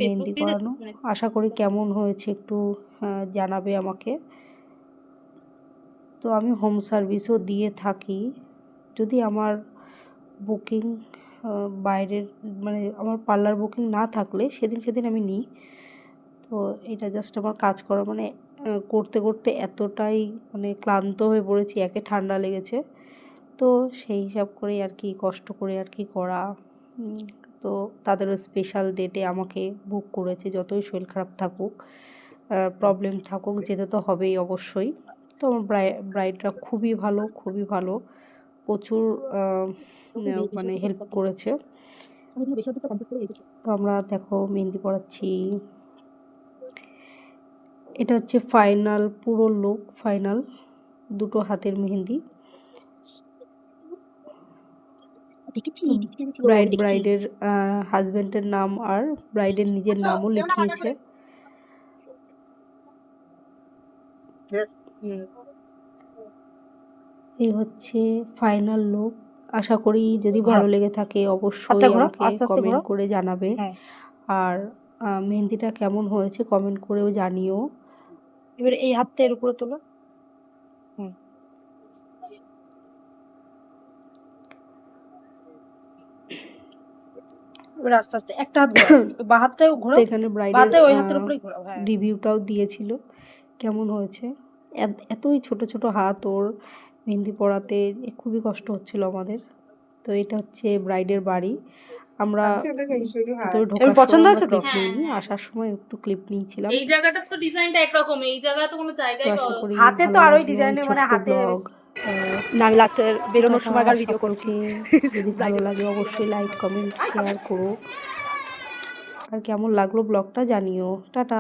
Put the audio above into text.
মেহেন্দি করানো। আশা করি কেমন হয়েছে একটু জানাবে আমাকে। তো আমি হোম সার্ভিসও দিয়ে থাকি, যদি আমার বুকিং বাইরের মানে আমার পার্লার বুকিং না থাকলে সেদিন আমি নিই। তো এটা জাস্ট আমার কাজ করা মানে করতে করতে এতটাই মানে ক্লান্ত হয়ে পড়েছি, একে ঠান্ডা লেগেছে, তো সেই হিসাব করেই আর কি কষ্ট করে আর কি করা। তো তাদেরও স্পেশাল ডেটে আমাকে বুক করেছে, যতই শরীর খারাপ থাকুক প্রবলেম থাকুক যেতে তো হবেই অবশ্যই। তো আমার ব্রাইডরা খুবই ভালো, প্রচুর মানে হেল্প করেছে। তো আমরা দেখো মেহেন্দি পড়াচ্ছি, এটা হচ্ছে ফাইনাল পুরো লুক, ফাইনাল দুটো হাতের মেহেন্দি। ব্রাইডের হাজবেন্ডের নাম আর ব্রাইডের নিজের নামও লিখিয়েছে। এই হচ্ছে ফাইনাল লুক। আশা করি যদি ভালো লেগে থাকে অবশ্যই আমাকে কমেন্ট করে জানাবে। আর মেহেন্দিটা কেমন হয়েছে কমেন্ট করেও জানিও। এবার এই হাতটা এর উপরে তোলো। এবার আস্তে আস্তে একটা হাত বা হাতটাও ঘোরাও। এখানে ব্রাইডের ওই হাতের উপরেই ঘোরাও। হ্যাঁ, রিভিউটাও দিয়েছিল কেমন হয়েছে। এতই ছোট ছোট হাত ওর মেহেন্দি পড়াতে খুবই কষ্ট হচ্ছিল আমাদের। তো এটা হচ্ছে ব্রাইডের বাড়ি। আমরা ভিতরে ঢোকার পছন্দ আছে তো? আসার সময় একটু ক্লিপ নিয়েছিলাম। এই জায়গাটার তো ডিজাইনটা একরকম, এই জায়গায় তো কোনো জায়গায় আশা করি হাতে তো আরোই ডিজাইনের মানে হাতে না আমি লাস্টের বেরোনোর সময় ভিডিও করছি। যদি ভালো লাগে অবশ্যই লাইক কমেন্ট শেয়ার করো, আর কেমন লাগলো ব্লগটা জানিও। টাটা।